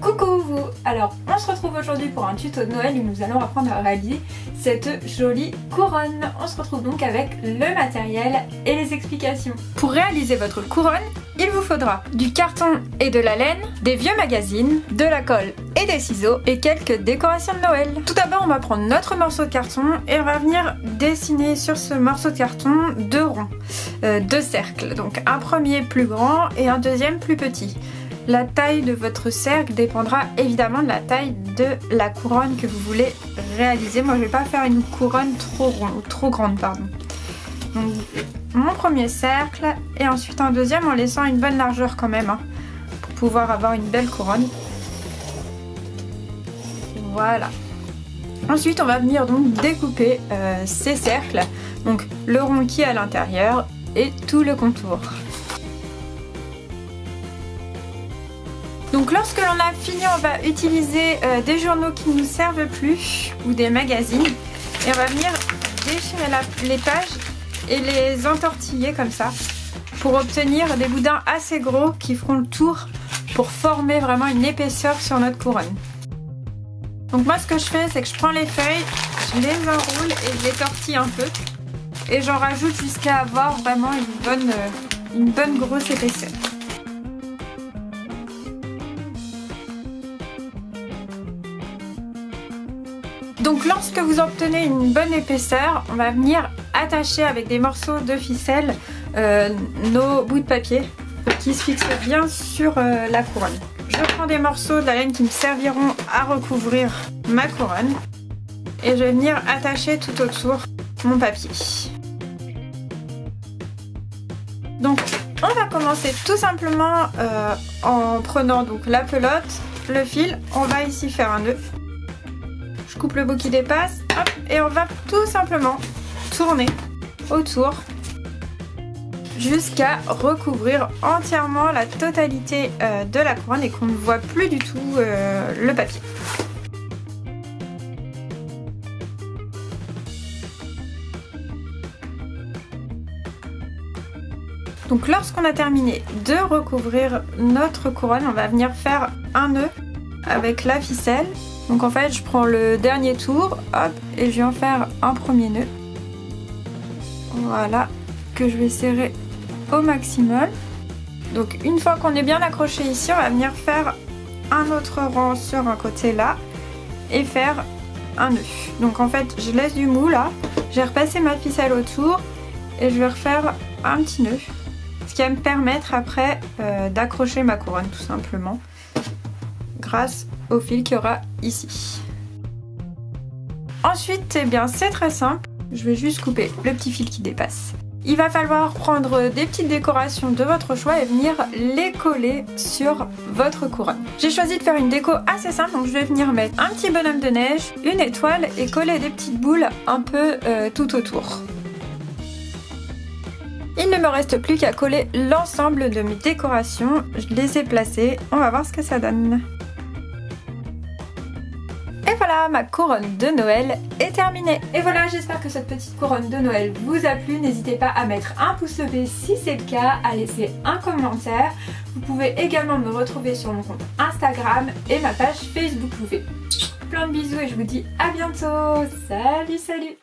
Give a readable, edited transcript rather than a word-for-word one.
Coucou vous! Alors on se retrouve aujourd'hui pour un tuto de Noël où nous allons apprendre à réaliser cette jolie couronne. On se retrouve donc avec le matériel et les explications. Pour réaliser votre couronne, il vous faudra du carton et de la laine, des vieux magazines, de la colle et des ciseaux et quelques décorations de Noël. Tout d'abord on va prendre notre morceau de carton et on va venir dessiner sur ce morceau de carton deux ronds, deux cercles. Donc un premier plus grand et un deuxième plus petit. La taille de votre cercle dépendra évidemment de la taille de la couronne que vous voulez réaliser. Moi je ne vais pas faire une couronne trop grande. Donc mon premier cercle et ensuite un deuxième en laissant une bonne largeur quand même pour pouvoir avoir une belle couronne. Voilà. Ensuite on va venir donc découper ces cercles, donc le rond qui est à l'intérieur et tout le contour. Donc lorsque l'on a fini, on va utiliser des journaux qui ne nous servent plus ou des magazines et on va venir déchirer les pages et les entortiller comme ça pour obtenir des boudins assez gros qui feront le tour pour former vraiment une épaisseur sur notre couronne. Donc moi ce que je fais, c'est que je prends les feuilles, je les enroule et je les tortille un peu et j'en rajoute jusqu'à avoir vraiment une bonne grosse épaisseur. Donc lorsque vous obtenez une bonne épaisseur, on va venir attacher avec des morceaux de ficelle nos bouts de papier qui se fixent bien sur la couronne. Je prends des morceaux de la laine qui me serviront à recouvrir ma couronne et je vais venir attacher tout autour mon papier. Donc on va commencer tout simplement en prenant donc la pelote, le fil, on va ici faire un nœud. Je coupe le bout qui dépasse, hop, et on va tout simplement tourner autour jusqu'à recouvrir entièrement la totalité de la couronne et qu'on ne voit plus du tout le papier. Donc lorsqu'on a terminé de recouvrir notre couronne, on va venir faire un nœud avec la ficelle. Donc en fait je prends le dernier tour, hop, et je vais en faire un premier nœud. Voilà, que je vais serrer au maximum. Donc une fois qu'on est bien accroché ici, on va venir faire un autre rang sur un côté là et faire un nœud. Donc en fait je laisse du mou là, j'ai repassé ma ficelle autour et je vais refaire un petit nœud. Ce qui va me permettre après d'accrocher ma couronne tout simplement grâce au fil qu'il y aura ici. Ensuite, eh bien c'est très simple, je vais juste couper le petit fil qui dépasse. Il va falloir prendre des petites décorations de votre choix et venir les coller sur votre couronne. J'ai choisi de faire une déco assez simple, donc je vais venir mettre un petit bonhomme de neige, une étoile et coller des petites boules un peu tout autour. Il ne me reste plus qu'à coller l'ensemble de mes décorations, je les ai placées, on va voir ce que ça donne. Et voilà, ma couronne de Noël est terminée. Et voilà, j'espère que cette petite couronne de Noël vous a plu. N'hésitez pas à mettre un pouce levé si c'est le cas, à laisser un commentaire. Vous pouvez également me retrouver sur mon compte Instagram et ma page Facebook. Je vous fais plein de bisous et je vous dis à bientôt. Salut, salut!